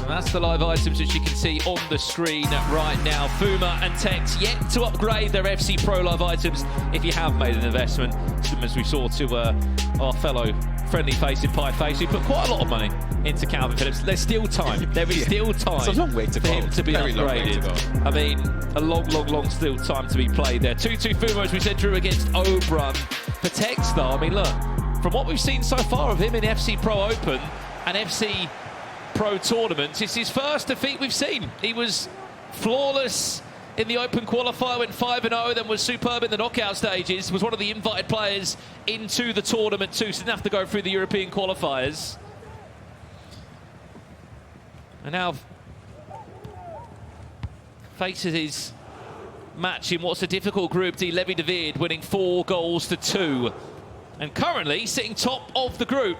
And that's the live items which you can see on the screen right now. FOUMA and Tekkz yet to upgrade their FC Pro live items if you have made an investment. As we saw to our fellow friendly face in Pie Face, who put quite a lot of money into Calvin Phillips. There's still time. There is still time. It's a long way to for go. him to be upgraded. I mean, a long still time to be played there. 2-2 FOUMA, as we said, drew against Oberon. For Tekkz, though, I mean, look, from what we've seen so far of him in FC Pro Open and FC Pro tournaments, it's his first defeat we've seen. He was flawless in the Open qualifier, went 5-0, then was superb in the knockout stages, was one of the invited players into the tournament too, so didn't have to go through the European qualifiers. And now faces his match in what's a difficult Group D, Levi David winning 4-2. And currently sitting top of the group.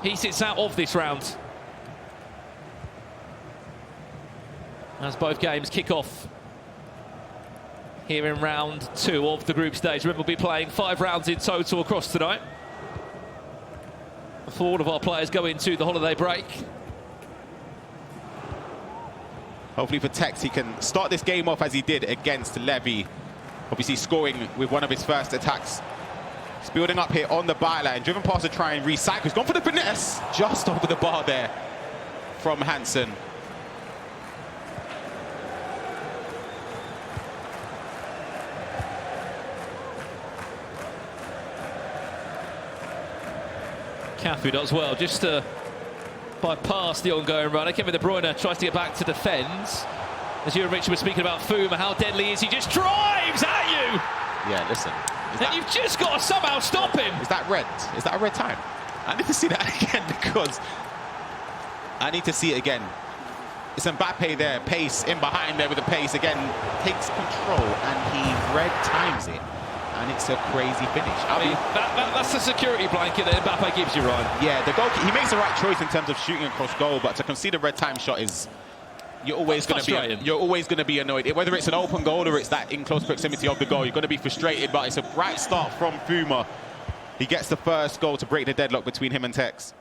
He sits out of this round. As both games kick off here in round 2 of the group stage. Remember, we'll be playing 5 rounds in total across tonight before all of our players go into the holiday break. Hopefully for Tekkz, he can start this game off as he did against Levi. Obviously scoring with one of his first attacks. He's building up here on the byline, driven past to try and recycle. He's gone for the finesse, just over the bar there from Hansen. Cafu does well, just to bypass the ongoing runner. Kevin De Bruyne tries to get back to defend. As you and Richard were speaking about FOUMA, how deadly is he? Just drives at you! Yeah, listen. And you've just got to somehow stop him. Is that red? Is that a red time? I need to see that again because I need to see it again. It's Mbappe there, pace in behind there with the pace again, takes control and he red times it. And it's a crazy finish. I mean, that's the security blanket that Mbappe gives you, Ryan. Yeah, the goal, he makes the right choice in terms of shooting across goal, but to concede a red time shot is you're always going to be annoyed. Whether it's an open goal or it's that in close proximity of the goal, you're going to be frustrated. But it's a bright start from FOUMA. He gets the first goal to break the deadlock between him and Tekkz.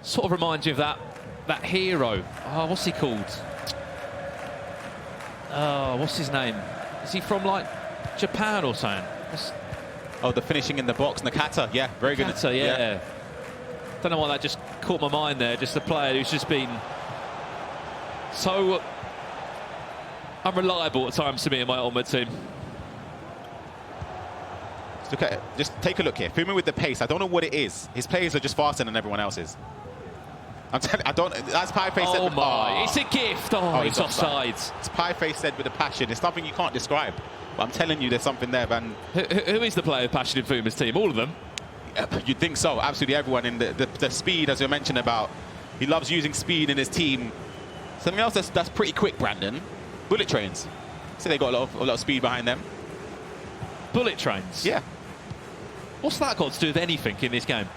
Sort of reminds you of that hero. Oh, what's he called? Oh, what's his name? Is he from like Japan or something? Oh, the finishing in the box, Nakata. Yeah, very good. Nakata, yeah. Don't know why that just caught my mind there. Just a player who's just been so unreliable at times to me in my Ultimate team. Look at it. Just take a look here. FOUMA with the pace. I don't know what it is. His players are just faster than everyone else's. I'm telling you, I don't. That's Pie Face said. Oh my! It's a gift. Oh, it's offside. It's Pie Face said with a passion. It's something you can't describe. But I'm telling you, there's something there, man. Who is the player of passion in FOUMA's team? All of them. You'd think so. Absolutely everyone. In the speed, as you mentioned about, he loves using speed in his team. Something else that's pretty quick, Brandon. Bullet trains. So they got a lot of speed behind them. Bullet trains. Yeah. What's that got to do with anything in this game?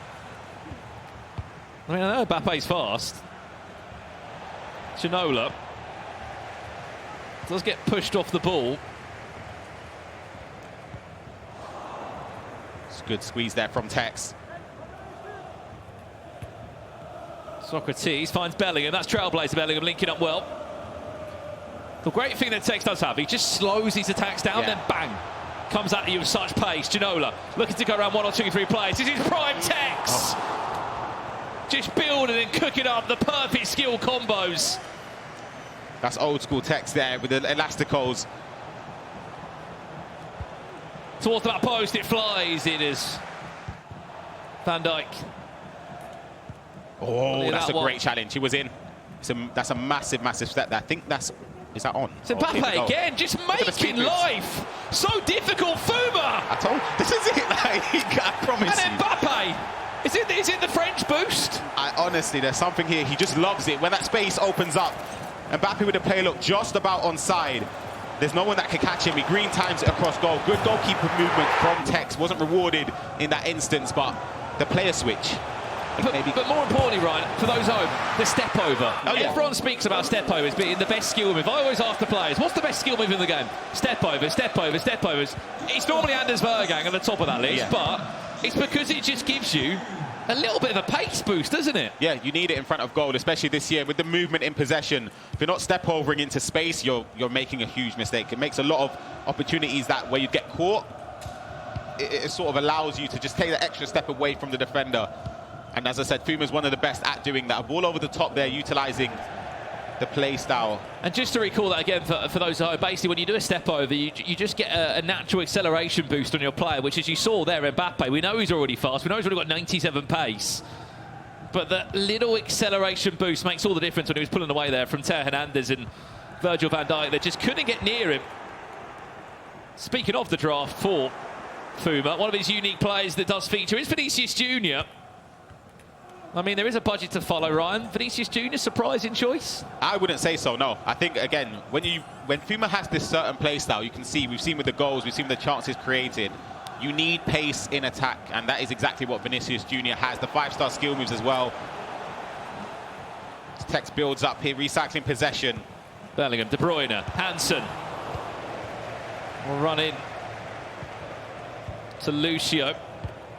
I mean, I know Mbappe's fast. Ginola does get pushed off the ball. It's a good squeeze there from Tekkz. Socrates finds Bellingham. That's Trailblazer Bellingham linking up well. The great thing that Tekkz does have, he just slows his attacks down, then bang, comes at you with such pace. Ginola looking to go around 1 or 2, 3 players. This is prime Tekkz. Just building and cooking up the perfect skill combos. That's old school Tekkz there with the elasticals. Towards that post, it flies in as Van Dijk. Oh, that's a great challenge. He was in. That's a massive step there. I think that's... Is that on? It's Mbappe again, just making life so difficult. FOUMA! I told you, this is it. I promise you. And Mbappe! Is it the French boost? Honestly, there's something here. He just loves it. When that space opens up, Mbappe with the play look just about onside. There's no one that can catch him. He green times it across goal. Good goalkeeper movement from Tekkz. Wasn't rewarded in that instance, but the player switch. But more importantly, Ryan, for those home, the step over. Oh, yeah. Everyone speaks about step overs being the best skill move. I always ask the players, what's the best skill move in the game? Step over, step over, step overs. It's normally Anders Bergang at the top of that list, but it's because it just gives you a little bit of a pace boost, doesn't it? Yeah, you need it in front of goal, especially this year with the movement in possession. If you're not step-overing into space, you're making a huge mistake. It makes a lot of opportunities that where you get caught, it sort of allows you to just take that extra step away from the defender. And as I said, FOUMA is one of the best at doing that. A ball over the top there, utilising the play style. And just to recall that again for those at home, basically when you do a step over, you just get a natural acceleration boost on your player, which as you saw there, Mbappe, we know he's already fast, we know he's already got 97 pace. But that little acceleration boost makes all the difference when he was pulling away there from Theo Hernandez and Virgil van Dijk. They just couldn't get near him. Speaking of the draft for FOUMA, one of his unique players that does feature is Vinicius Jr. I mean, there is a budget to follow, Ryan. Vinicius Jr., surprising choice? I wouldn't say so, no. I think, again, when FOUMA has this certain play style, you can see, we've seen with the goals, we've seen the chances created, you need pace in attack, and that is exactly what Vinicius Jr. has. The 5-star skill moves as well. Tekkz builds up here, recycling possession. Bellingham, De Bruyne, Hansen. Will run in to Lucio.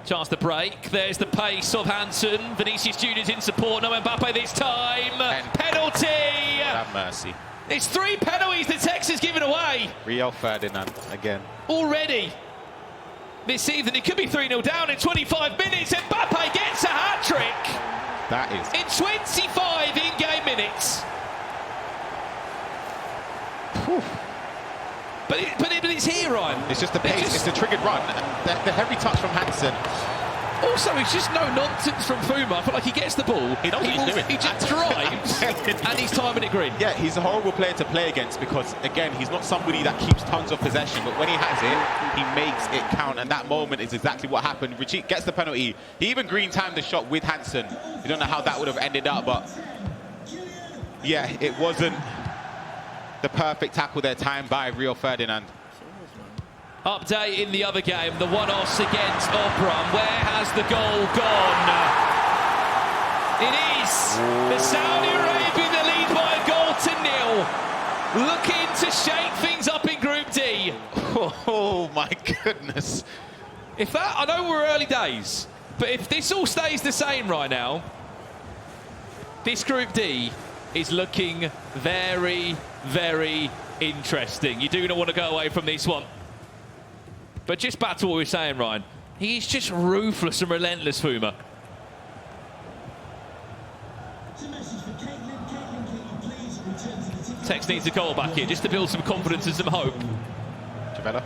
Chance to break. There's the pace of Hansen. Vinicius Jr.'s in support. No Mbappe this time. And penalty! Have mercy. It's 3 penalties that Tekkz has given away. Rio Ferdinand again. Already this evening, it could be 3-0 down in 25 minutes. Mbappe gets a hat-trick. That is. In 25 in-game minutes. Whew. But it's here, Ryan. It's just the pace, it's the triggered run. The heavy touch from Hansen. Also, it's just no nonsense from FOUMA. I feel like he gets the ball, he knows what he's doing. He just drives, and he's timing it green. Yeah, he's a horrible player to play against because, again, he's not somebody that keeps tons of possession, but when he has it, he makes it count, and that moment is exactly what happened. Richie gets the penalty. He even green-timed the shot with Hansen. You don't know how that would have ended up, but yeah, it wasn't the perfect tackle there, timed by Rio Ferdinand. Update in the other game, the one-offs against Obram. Where has the goal gone? It is the Saudi Arabia that lead by a goal to 0. Looking to shake things up in Group D. Oh my goodness. If that, I know we're early days, but if this all stays the same right now, this Group D is looking very, very interesting. You do not want to go away from this one. But just back to what we were saying, Ryan. He's just ruthless and relentless, FOUMA. Tekkz needs a goal back here just to build some confidence and some hope. Trivela.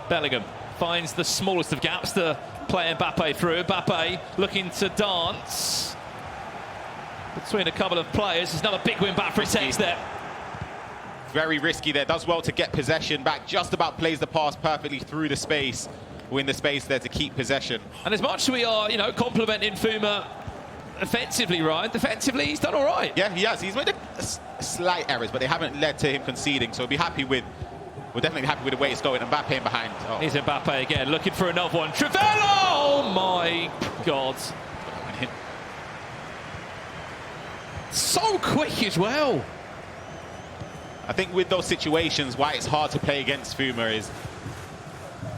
Bellingham finds the smallest of gaps to play Mbappe through. Mbappe looking to dance between a couple of players. There's another big win back for Tekkz there. Very risky there, does well to get possession back, just about plays the pass perfectly through the space, win the space there to keep possession. And as much as we are, you know, complimenting FOUMA offensively, Ryan, defensively, he's done all right. Yeah, he has. He's made slight errors, but they haven't led to him conceding, so we're definitely happy with the way it's going. Mbappe in behind. Oh. Here's Mbappe again, looking for another one. Trivela! Oh my God. So quick as well. I think with those situations, why it's hard to play against FOUMA is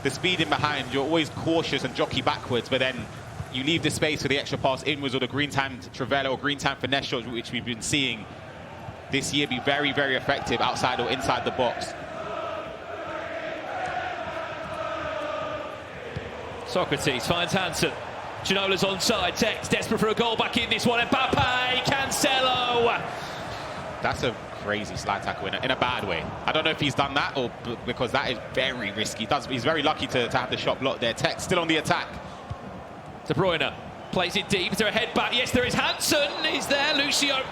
the speed in behind. You're always cautious and jockey backwards, but then you leave the space for the extra pass inwards or the green-timed Trivela or green-timed finesse shots, which we've been seeing this year be very, very effective outside or inside the box. Socrates finds Hansen. Ginola's onside. Tekkz desperate for a goal back in this one. Mbappe, Cancelo. That's a crazy slide tackle in a bad way. I don't know if he's done that or because that is very risky. He's very lucky to have the shot blocked there. Tekkz still on the attack. De Bruyne plays it deep. Is there a head back? Yes, there is. Hansen is there. Lucio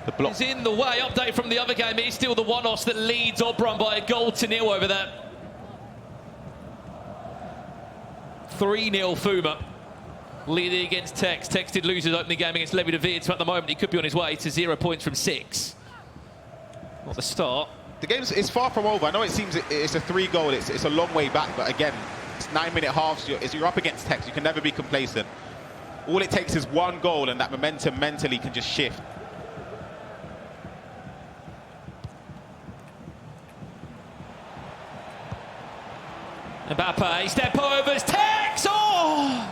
the block is in the way. Update from the other game. It is still the one-offs that leads Obram by a goal to 0 over there. 3-0 FOUMA. Leading against Tekkz. Tekkz did lose his opening game against Levi de Weerdt, so at the moment he could be on his way to 0 points from 6. Not the start. The game is far from over. I know it seems it's a 3-goal. It's a long way back, but again, it's 9-minute halves. You're up against Tekkz. You can never be complacent. All it takes is one goal, and that momentum mentally can just shift. Mbappe, step overs, Tekkz! Oh!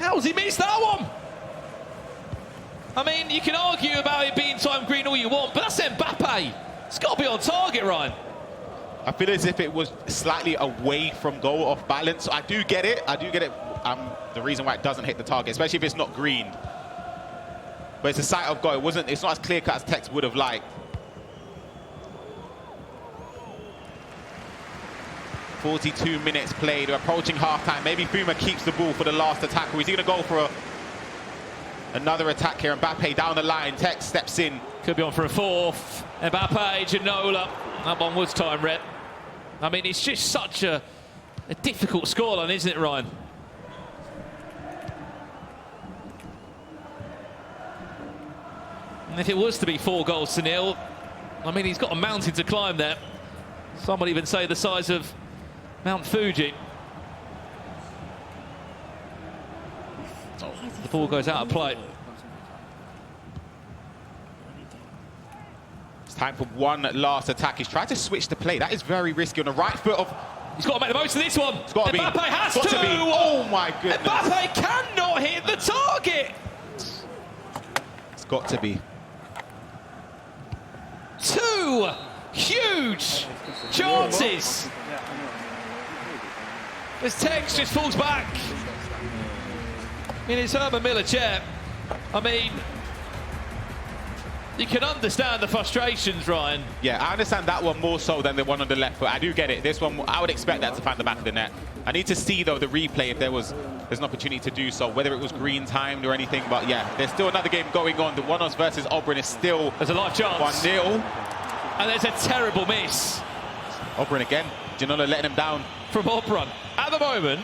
How's he missed that one? I mean, you can argue about it being time green all you want, but that's Mbappe. It's got to be on target, Ryan. I feel as if it was slightly away from goal, off balance. I do get it. I do get it. The reason why it doesn't hit the target, especially if it's not green. But it's a sight of goal. It's not as clear cut as Tekkz would have liked. 42 minutes played. We're approaching half-time. Maybe FOUMA keeps the ball for the last attack. Or is he going to go for another attack here? Mbappe down the line. Tekkz steps in. Could be on for a fourth. Mbappe, Ginola. That one was time, Rhett. I mean, it's just such a difficult scoreline, isn't it, Ryan? And if it was to be 4-0, I mean, he's got a mountain to climb there. Some would even say the size of Mount Fuji. Oh, the ball goes out of play. It's time for one last attack. He's tried to switch the play. That is very risky on the right foot of... He's got to make the most of this one. It's got to be. Mbappe has to be. Oh, my goodness. Mbappe cannot hit the target. It's got to be. Two huge chances. As Tekkz just falls back in his Herman Miller chair. I mean, you can understand the frustrations, Ryan. Yeah, I understand that one more so than the one on the left foot. I do get it. This one, I would expect that to find the back of the net. I need to see, though, the replay if there's an opportunity to do so, whether it was green timed or anything. But yeah, there's still another game going on. The One-Us versus Obrun is still... There's a live chance. 1-0. And there's a terrible miss. Obrun again. Ginola letting him down. From Obrun. At the moment,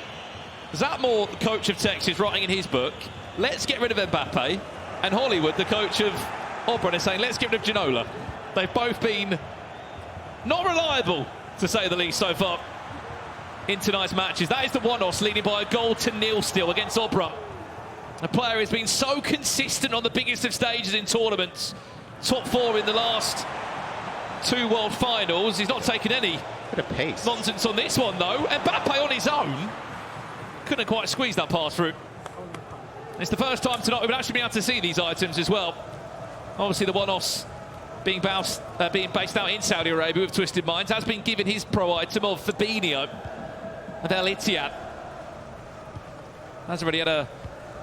Zatmore, the coach of Tekkz, is writing in his book, let's get rid of Mbappe. And Hollywood, the coach of Obrun, is saying, let's get rid of Ginola. They've both been not reliable, to say the least, so far in tonight's matches. That is the One-Us leading by 1-0 still against Obrun. A player who's been so consistent on the biggest of stages in tournaments. Top 4 in the last 2 World Finals. He's not taken any bit of pace nonsense on this one, though. Mbappe on his own couldn't quite squeeze that pass through. It's the first time tonight we've actually been able to see these items as well. Obviously, the One-Us being based out in Saudi Arabia with Twisted Minds has been given his pro item of Fabinho and El Ittihad. Has already had a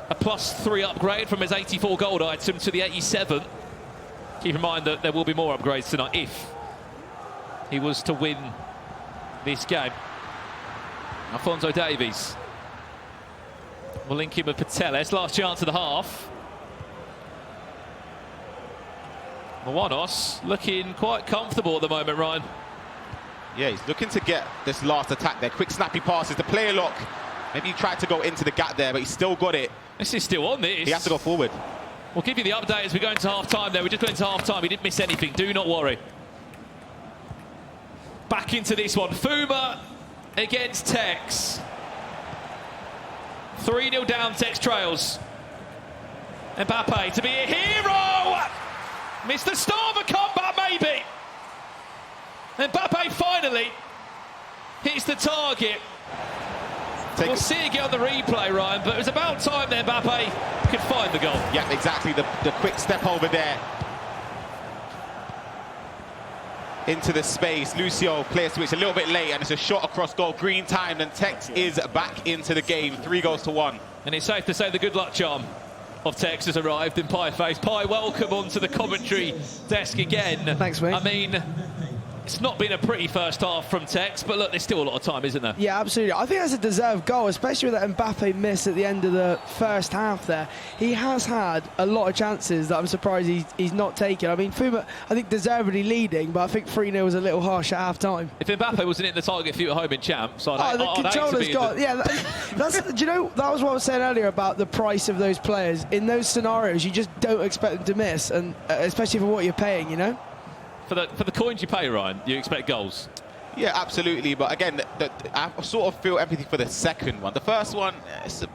+3 upgrade from his 84 gold item to the 87. Keep in mind that there will be more upgrades tonight if he was to win this game. Alphonso Davies will link in with Pateles. Last chance of the half. The One-Us looking quite comfortable at the moment, Ryan. Yeah, he's looking to get this last attack there. Quick snappy passes, the player lock. Maybe he tried to go into the gap there, but he's still got it. This is still on this. He has to go forward. We'll give you the update as we go into half-time there. We just went into half-time. He didn't miss anything. Do not worry. Back into this one. FOUMA against Tekkz. 3-0 down, Tekkz trails. Mbappe to be a hero. Missed the start of a comeback, maybe. Mbappe finally hits the target. We'll see it get on the replay, Ryan, but it was about time that Mbappe could find the goal. Yeah, exactly. The quick step over there into the space. Lucio player switch a little bit late, and it's a shot across goal. Green time, and Tekkz is back into the game. 3-1. And it's safe to say the good luck charm of Tekkz has arrived in Pie Face. Pie, welcome onto the commentary desk again. Thanks, mate. I mean, it's not been a pretty first half from Tekkz, but look, there's still a lot of time, isn't there? Yeah, absolutely. I think that's a deserved goal, especially with that Mbappe miss at the end of the first half there. He has had a lot of chances that I'm surprised he's not taken. I mean, FOUMA, I think, deservedly leading, but I think 3-0 was a little harsh at half-time. If Mbappe wasn't in the target for you at home in Champs, I'd the controller's got... Yeah, that's, do you know, that was what I was saying earlier about the price of those players. In those scenarios, you just don't expect them to miss, and especially for what you're paying, you know? For the coins you pay, Ryan, you expect goals? Yeah, absolutely. But again, I sort of feel empathy for the second one. The first one, it's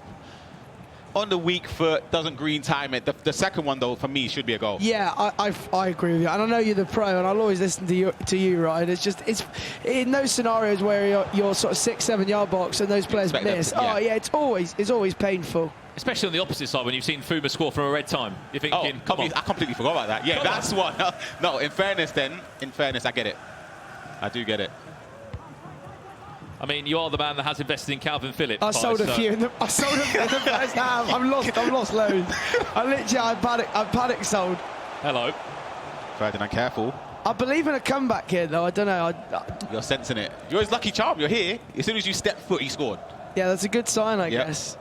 on the weak foot, doesn't green time it. The second one, though, for me, should be a goal. Yeah, I agree with you. And I know you're the pro, and I'll always listen to you, Ryan. It's just, it's in those scenarios where you're sort of 6-7 yard box and those players miss. Yeah. Oh, yeah, it's always painful. Especially on the opposite side when you've seen FOUMA score from a red time. You're thinking, come on. I completely forgot about that. Yeah, that's one. No, in fairness, I get it. I do get it. I mean, you are the man that has invested in Calvin Phillips. I sold a few in the first half. I've lost loads. I panic sold. Hello. Ferdinand, careful. I believe in a comeback here, though. I don't know. You're sensing it. You're his lucky charm. You're here. As soon as you step foot, he scored. Yeah, that's a good sign, I guess.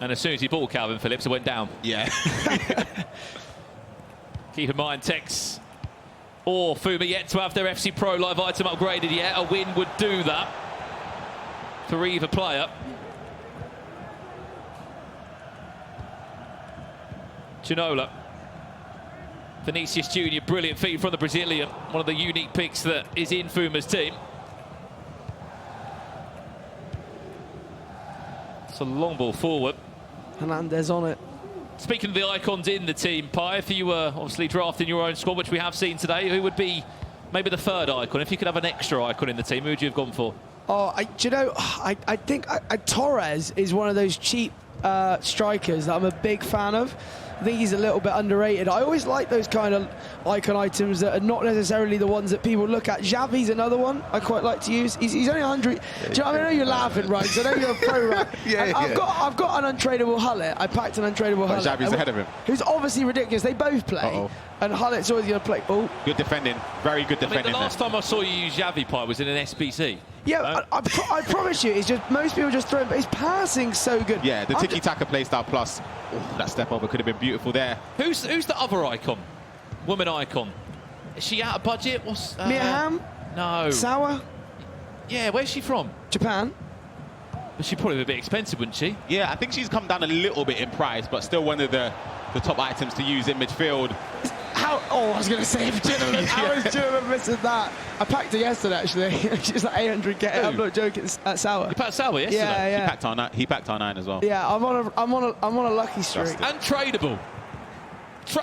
And as soon as he bought Calvin Phillips, it went down. Yeah. Keep in mind, Tekkz or FOUMA yet to have their FC Pro Live item upgraded yet. A win would do that for either player. Ginola. Vinicius Jr., brilliant feed from the Brazilian. One of the unique picks that is in FOUMA's team. It's a long ball forward. Hernandez on it. Speaking of the icons in the team, Pi, if you were obviously drafting your own squad, which we have seen today, who would be maybe the third icon? If you could have an extra icon in the team, who would you have gone for? Oh, I think Torres is one of those cheap strikers that I'm a big fan of. I think he's a little bit underrated. I always like those kind of icon items that are not necessarily the ones that people look at. Xavi's another one I quite like to use. He's only 100. Do you know, I know you're laughing, right? So I know you're a pro, right? I've got an untradeable Hullet. I packed an untradeable Hullet. Xavi's ahead of him. Who's obviously ridiculous. They both play. And Hullet's always going to play. Oh. Good defending. Very good defending. I mean, the last time I saw you use Xavi, Pi, was in an SBC. Yeah, I promise you, it's just most people just throw him, but his passing's so good. Yeah, the tiki-taka playstyle plus. That step over could have been beautiful there. Who's the other icon? Woman icon. Is she out of budget? What's Mia Hamm? No. Sour? Yeah, where's she from? Japan. But she'd probably be a bit expensive, wouldn't she? Yeah, I think she's come down a little bit in price, but still one of the top items to use in midfield. I was going to say, how is Ginola missing that? I packed her yesterday, actually. She's like 800k. I'm not joking. At Sour. You packed Sour yesterday? Yeah. He packed R9 as well. Yeah, I'm on a lucky streak. Untradeable.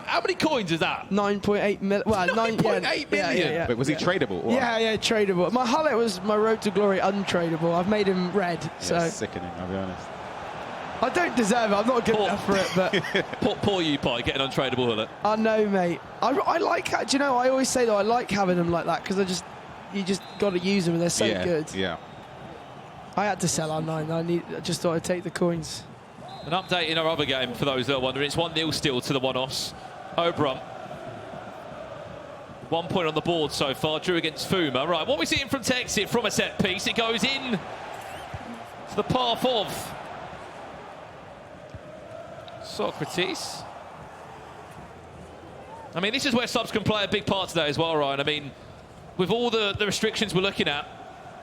How many coins is that? 9.8 million. Well, 9.8 million. Yeah. Wait, was he tradable? Or? Yeah, tradable. My Hullet was my road to glory untradeable. I've made him red. Yeah, so sickening, I'll be honest. I don't deserve it. I'm not good enough for it, but poor you, Pi, getting untradeable Hullet. I know, mate. I like. Do you know? I always say though, I like having them like that because you just got to use them and they're so good. Yeah. I had to sell R9. I just thought I'd take the coins. An update in our other game for those that are wondering. It's 1-0 still to the One-Os. Oberon. 1 point on the board so far. Drew against FOUMA. Right, what we're seeing from Tekkz from a set piece. It goes in to the path of Socrates. I mean, this is where subs can play a big part today as well, Ryan. I mean, with all the restrictions we're looking at,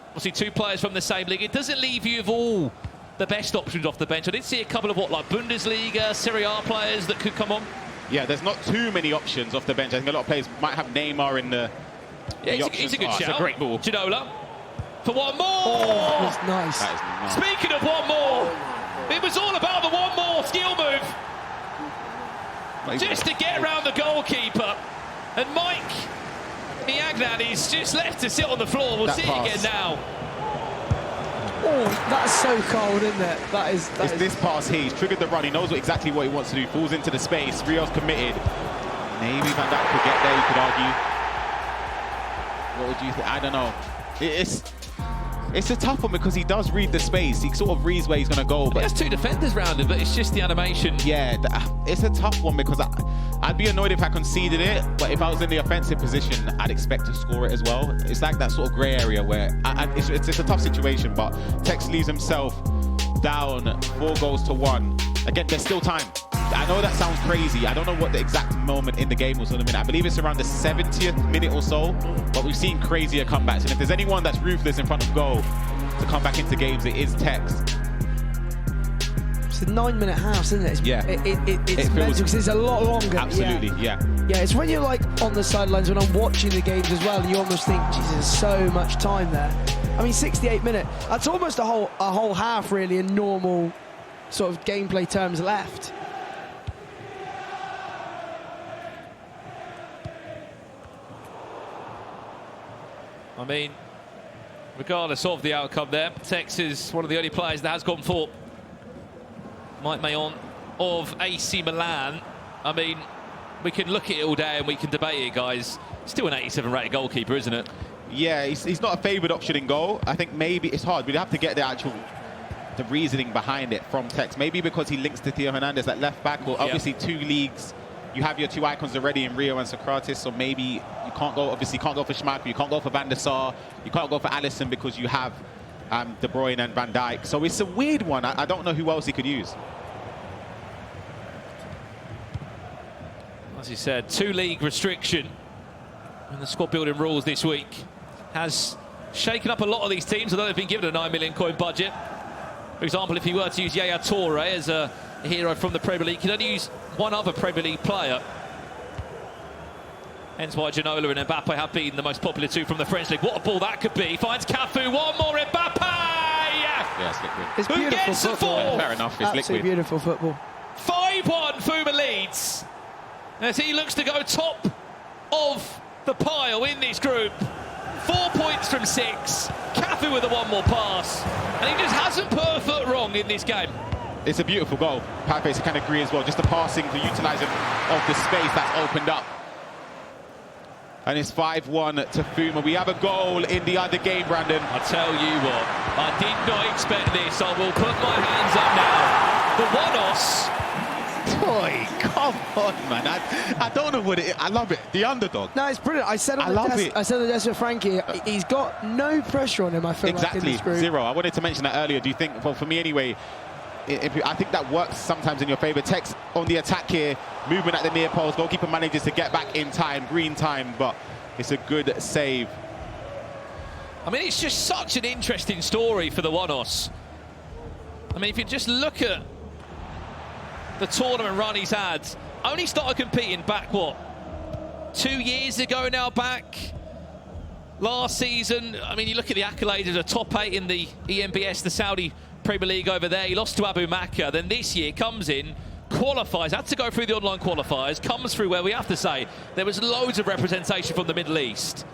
obviously 2 players from the same league, it doesn't leave you with all the best options off the bench. I did see a couple of Bundesliga, Serie A players that could come on. Yeah, there's not too many options off the bench. I think a lot of players might have Neymar in the. Yeah, it's a good shout. It's a great ball. Ginola for one more. Oh, that's nice. That is nice. Speaking of one more, it was all about the one more skill move. Just to get around the goalkeeper. And Mike Miagnan is just left to sit on the floor. We'll see it again now. Oh, that's so cold, isn't it? That is. This pass here. He's triggered the run. He knows exactly what he wants to do. Falls into the space. Rio's committed. Maybe Van Dijk could get there, you could argue. What would you think? I don't know. It's a tough one because he does read the space. He sort of reads where he's going to go. But there's 2 defenders round him, but it's just the animation. Yeah, it's a tough one because I'd be annoyed if I conceded it, but if I was in the offensive position, I'd expect to score it as well. It's like that sort of grey area where it's a tough situation, but Tekkz leaves himself down 4-1. Again, there's still time. I know that sounds crazy. I don't know what the exact moment in the game was. I believe it's around the 70th minute or so, but we've seen crazier comebacks. And if there's anyone that's ruthless in front of goal to come back into games, it is Tekkz. It's a 9-minute half, isn't it? It's mental because it's a lot longer. Absolutely, yeah. Yeah, it's when you're like on the sidelines when I'm watching the games as well, and you almost think, Jesus, there's so much time there. I mean, 68 minutes. That's almost a whole half, really, in normal sort of gameplay terms left. I mean, regardless of the outcome there, Tekkz is one of the only players that has gone for Mike Mayon of AC Milan. I mean, we can look at it all day and we can debate it, guys. Still an 87 rated goalkeeper, isn't it? Yeah, he's not a favoured option in goal. I think maybe it's hard. We'd have to get the reasoning behind it from Tekkz. Maybe because he links to Theo Hernandez at left back, or obviously 2 leagues. You have your 2 icons already in Rio and Socrates, so maybe you can't go. Obviously, you can't go for Schmeichel, you can't go for Van der Sar, you can't go for Alisson because you have De Bruyne and Van Dijk. So it's a weird one. I don't know who else he could use. As you said, 2 league restriction and the squad building rules this week has shaken up a lot of these teams, although they've been given a 9 million coin budget. For example, if he were to use Yaya Toure as a hero from the Premier League, he can only use 1 other Premier League player. Hence why Ginola and Mbappe have been the most popular 2 from the French League. What a ball that could be. Finds Cafu, 1 more, Mbappe! Yeah, it's liquid. It's Who beautiful gets the football. fourth? Fair enough, it's liquid. Beautiful football. 5-1, FOUMA leads as he looks to go top of the pile in this group. 4 points from 6. Cafu with a 1 more pass. And he just hasn't put a foot wrong in this game. It's a beautiful goal. Pape can agree as well. Just the passing, the utilising of the space that's opened up. And it's 5-1 to FOUMA. We have a goal in the other game, Brandon. I tell you what, I did not expect this. I will put my hands up now. The one-offs. Boy, come on, man. I don't know what it is. I love it. The underdog. No, it's brilliant. I said on the desk with Frankie, he's got no pressure on him, I feel like, in this group. Zero. I wanted to mention that earlier. Do you think, well, for me anyway, I think that works sometimes in your favour. Tekkz on the attack here, movement at the near post. Goalkeeper manages to get back in time, green time, but it's a good save. I mean, it's just such an interesting story for the one-offs. I mean, if you just look at the tournament run he's had, only started competing back, what, 2 years ago now back? Last season, I mean, you look at the accolades as a top 8 in the EMBS, the Saudi Premier League over there. He lost to Abu Makka. Then this year comes in, qualifies, had to go through the online qualifiers, comes through where we have to say there was loads of representation from the Middle East,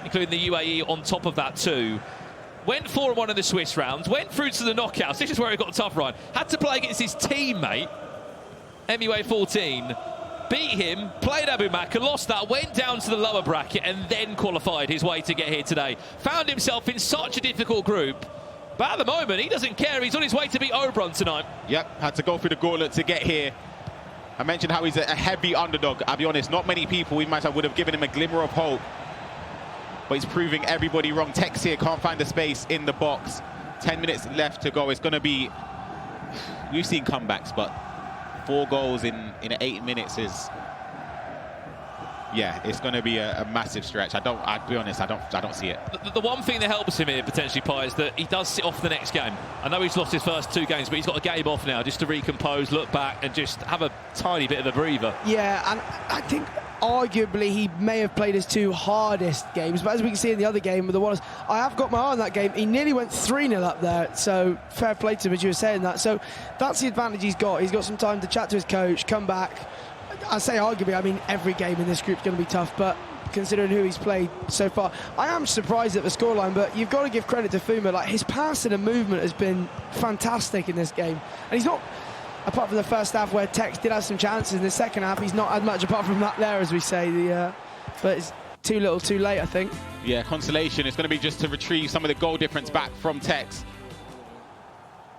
including the UAE on top of that too. Went 4-1 in the Swiss rounds, went through to the knockouts. This is where he got a tough run. Had to play against his teammate, MUA 14, beat him, played Abu Makka, lost that, went down to the lower bracket and then qualified his way to get here today. Found himself in such a difficult group, but at the moment he doesn't care. He's on his way to beat Oberon tonight. Yep, had to go through the gauntlet to get here. I mentioned how he's a heavy underdog. I'll be honest, not many people would have given him a glimmer of hope, but he's proving everybody wrong. Tekkz here can't find the space in the box. 10 minutes left to go. It's going to be, we've seen comebacks, but 4 goals in 8 minutes is, yeah, it's going to be a massive stretch. I'll be honest, I don't see it. The one thing that helps him here potentially, Pi, is that he does sit off the next game. I know he's lost his first 2 games, but he's got a game off now just to recompose, look back and just have a tiny bit of a breather. Yeah, and I think arguably he may have played his 2 hardest games, but as we can see in the other game with the Wallace, I have got my eye on that game. He nearly went 3-0 up there, so fair play to him as you were saying that. So that's the advantage he's got. He's got some time to chat to his coach, come back. I say arguably, I mean every game in this group is going to be tough, but considering who he's played so far, I am surprised at the scoreline, but you've got to give credit to FOUMA. Like, his passing and movement has been fantastic in this game, and he's not, apart from the first half where Tekkz did have some chances, in the second half he's not had much apart from that there, as we say. But it's too little too late, I think. Yeah, consolation. It's going to be just to retrieve some of the goal difference back from Tekkz.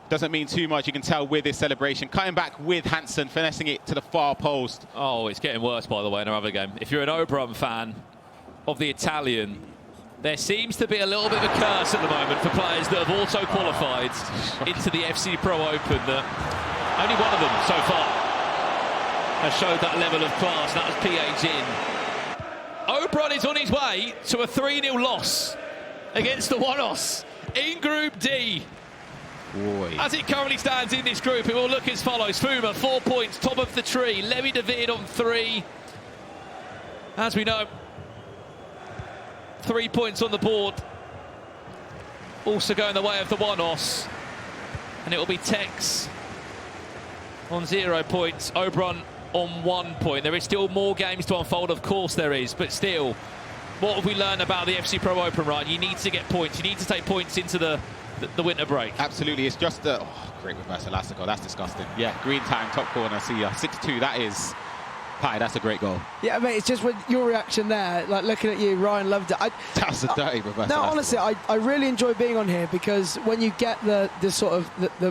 Doesn't mean too much, you can tell with this celebration. Cutting back with Hansen, finessing it to the far post. Oh, it's getting worse, by the way, in our other game. If you're an Oberon fan of the Italian, there seems to be a little bit of a curse at the moment for players that have also qualified into the FC Pro Open. That only one of them so far has showed that level of class. That was PH in. Oberon is on his way to a 3-0 loss against the One-Os in Group D. Boy. As it currently stands in this group, it will look as follows. FOUMA, 4 points, top of the tree. Levi David on 3. As we know, 3 points on the board. Also going the way of the One-Os. And it will be Tekkz on 0 points. Oberon on 1 point. There is still more games to unfold, of course there is. But still, what have we learned about the FC Pro Open, right? You need to get points. You need to take points into the the winter break. Absolutely, it's just a great reverse elastico. That's disgusting. Yeah, green time, top corner. See ya, 6-2. That is. Hi, that's a great goal. Yeah, mate, it's just when your reaction there, like looking at you, Ryan loved it. That's a dirty reverse. No, honestly, I really enjoy being on here because when you get the sort of,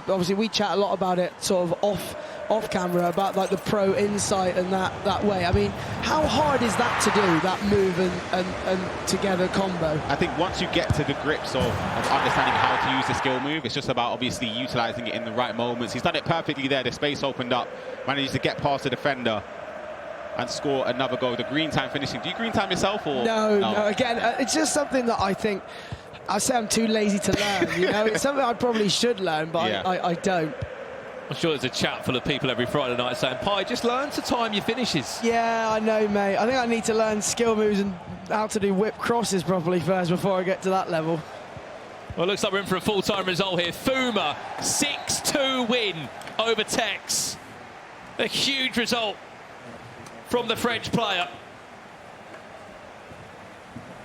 obviously we chat a lot about it sort of off camera, about like the pro insight and that way. I mean, how hard is that to do, that move and together combo? I think once you get to the grips of understanding how to use the skill move, it's just about obviously utilising it in the right moments. He's done it perfectly there. The space opened up, managed to get past the defender and score another goal. The green time finishing. Do you green time yourself or no? Again, it's just something that I think I say I'm too lazy to learn. You know, it's something I probably should learn, but yeah. I don't. I'm sure there's a chat full of people every Friday night saying, "Pi, just learn to time your finishes." Yeah, I know, mate. I think I need to learn skill moves and how to do whip crosses properly first before I get to that level. Well, it looks like we're in for a full-time result here. FOUMA 6-2 win over Tekkz. A huge result from the French player.